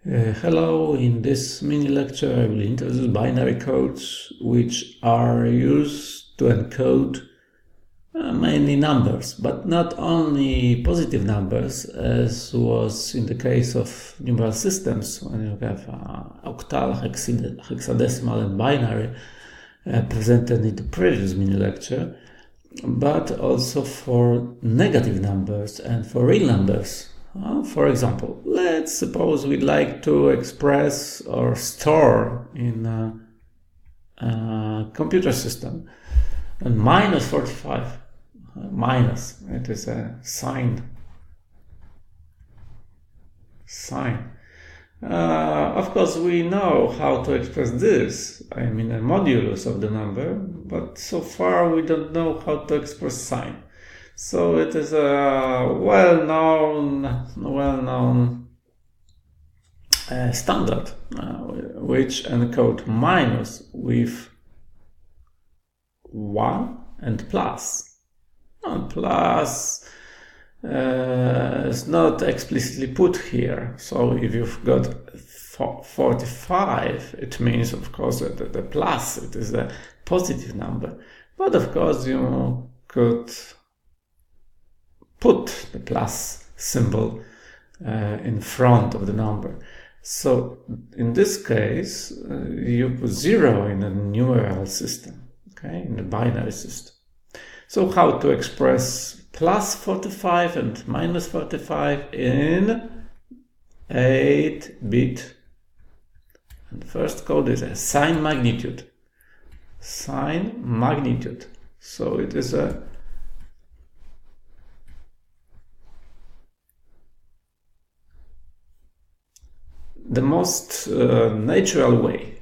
Hello, in this mini lecture I will introduce binary codes which are used to encode mainly numbers, but not only positive numbers, as was in the case of numeral systems when you have octal, hexadecimal and binary presented in the previous mini lecture, but also for negative numbers and for real numbers. For example, let's suppose we'd like to express or store in a computer system and minus 45. Minus, it is a sign. Of course, we know how to express this, I mean a modulus of the number, but so far we don't know how to express sign. So it is a well-known standard which encode minus with 1 and plus. And plus is not explicitly put here. So if you've got 45, it means, of course, that the plus, it is a positive number. But of course, you could put the plus symbol in front of the number. So in this case, you put 0 in a numeral system, okay, in the binary system. So how to express plus 45 and minus 45 in 8-bit? And the first code is a sign magnitude. Sign magnitude. So it is a the most natural way.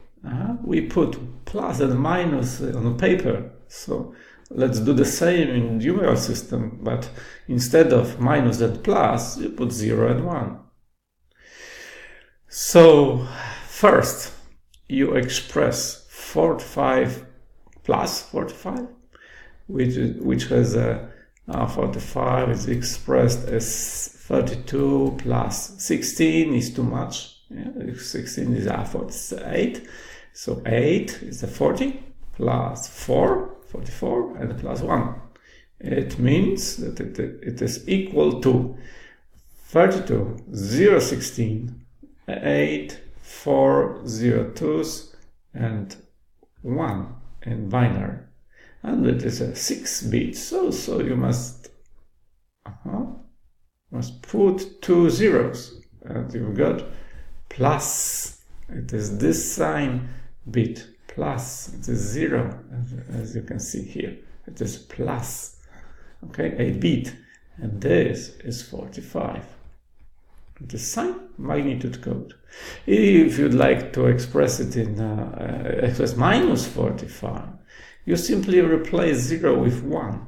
We put plus and minus on paper. So let's do the same in numeral system, but instead of minus and plus, you put 0 and 1. So first, you express 45 plus 45, which has a 45 is expressed as 32 plus 16 is too much. Yeah, 16 is 48. So 8 is a 40 plus 4. 44 and plus 1. It means that it is equal to 32, 0, 16, 8, 4, 0, 2s, and 1 in binary. And it is a 6-bit, so you must put 2 zeros, and you've got plus. It is this sign bit. Plus, it is 0, as you can see here. It is plus, okay, 8-bit, and this is 45. It is sign magnitude code. If you'd like to express it in express minus 45, you simply replace 0 with 1,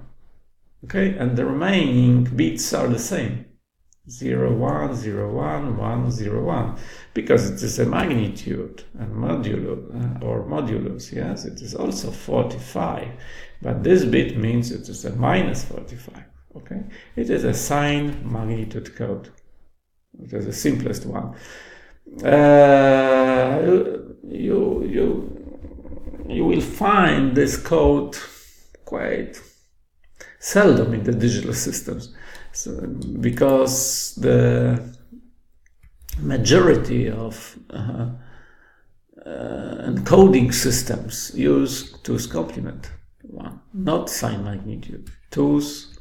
okay, and the remaining bits are the same. 0, 1, 0, 1, 1, 0, 1, because it is a magnitude and modulus, yes, it is also 45, but this bit means it is a minus 45, okay? It is a sign magnitude code. It is the simplest one. You will find this code quite seldom in the digital systems. So, because the majority of encoding systems use 2's complement, 1, not sign magnitude, 2's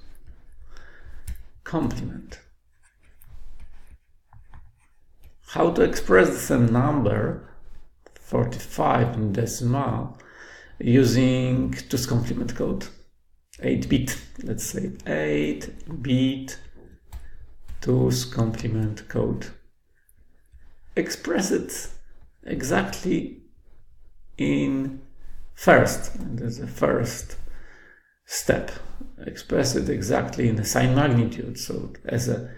complement. How to express the same number, 45 in decimal, using 2's complement code? 8-bit, let's say 8-bit 2's complement code. Express it exactly in first, there's a first step. Express it exactly in a sign magnitude, so as a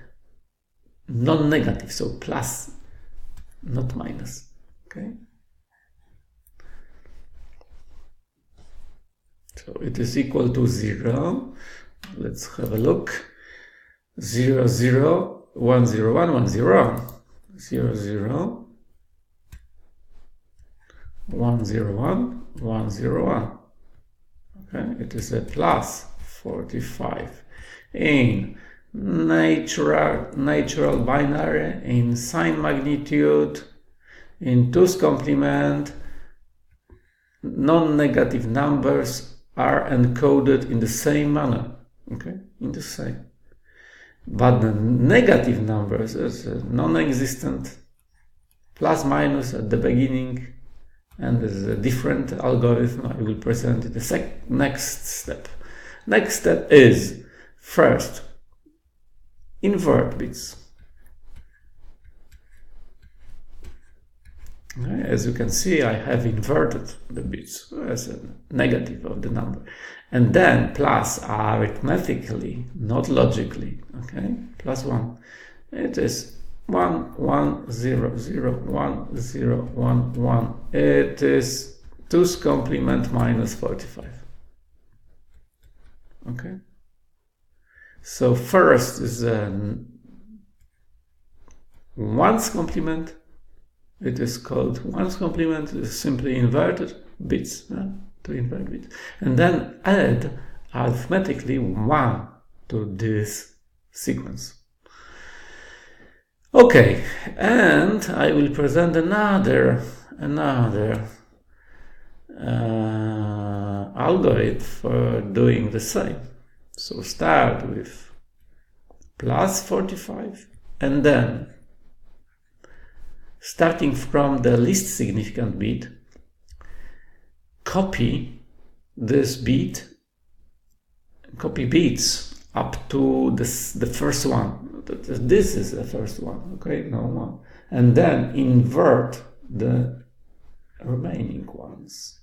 non-negative, so plus, not minus, okay? So it is equal to 0. Let's have a look. 0, 0, 1, 0, 1, 1, 0. 0, 0, 1, 0, 1, 1, 0, 1. Okay, it is a plus 45. In natural binary, in sign magnitude, in 2's complement, non-negative numbers are encoded in the same manner. Okay, in the same. But the negative numbers is non-existent, plus minus at the beginning, and there's a different algorithm. I will present in the next step. Next step is, first, invert bits. Okay, as you can see, I have inverted the bits as a negative of the number. And then plus arithmetically, not logically, okay, plus 1. It is 1, 1, 0, 0, 1, 0, 1, 1. It is 2's complement minus 45. Okay. So first is 1's complement. It is called 1's complement. It is simply inverted bits, to invert bits. And then add arithmetically 1 to this sequence. Okay, and I will present another algorithm for doing the same. So start with plus 45 and then starting from the least significant bit, copy this bit, copy bits up to the first one. This is the first one, okay, no one. And then invert the remaining ones.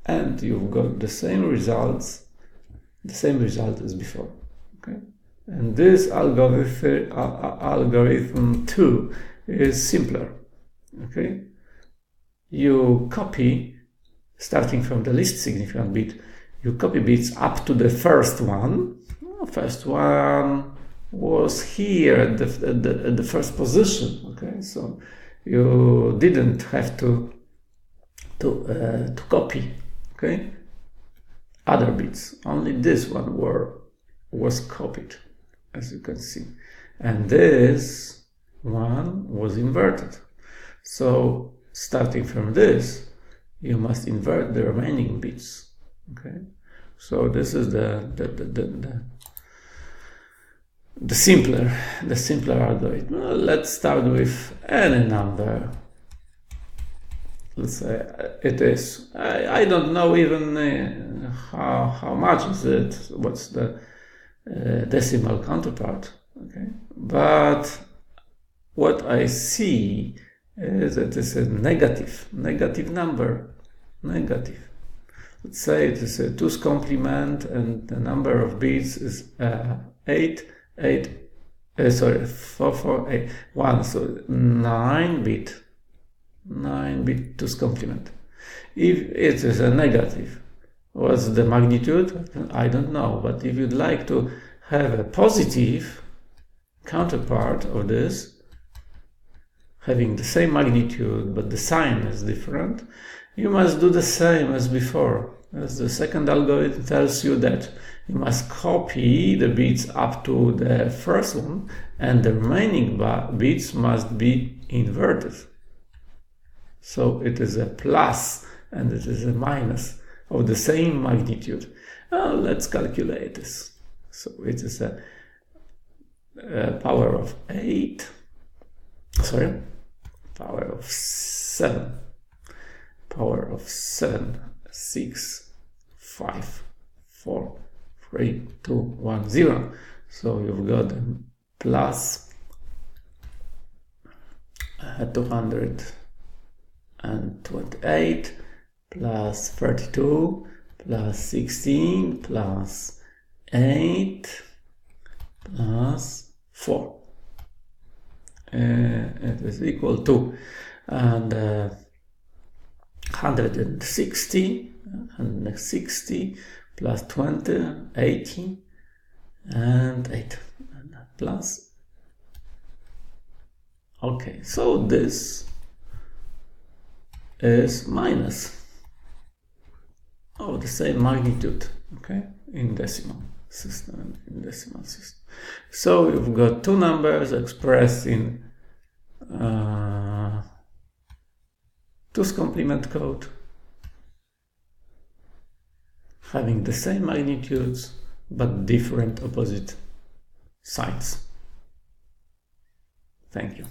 And you've got the same results, the same result as before, okay? And this algorithm 2 is simpler, okay? You copy, starting from the least significant bit, you copy bits up to the first one. First one was here at the first position, okay? So you didn't have to copy, okay, other bits. Only this one was copied, as you can see, and this one was inverted. So starting from this, you must invert the remaining bits. Okay, so this is the simpler algorithm. Well, let's start with any number. Let's say it is. I don't know even how much is it. What's the decimal counterpart? Okay, but what I see is that it's a negative number. Negative. Let's say it is a 2's complement, and the number of bits is 4, 4, 8, 1. So 9 bit 2's complement. If it is a negative, what's the magnitude? I don't know. But if you'd like to have a positive counterpart of this, having the same magnitude but the sign is different, you must do the same as before. As the second algorithm tells you that you must copy the bits up to the first one, and the remaining bits must be inverted. So it is a plus and it is a minus of the same magnitude. Let's calculate this. So it is a power of 8, power of 7, power of 7, 6, 5, 4, 3, 2, 1, 0. So you've got a plus 228 plus 32 plus 16 plus 8 plus 4. It is equal to 160 plus 20, 80 and 8 plus Okay, so this is minus of the same magnitude, okay, in decimal system, So you've got two numbers expressed in 2's complement code, having the same magnitudes but different opposite sides. Thank you.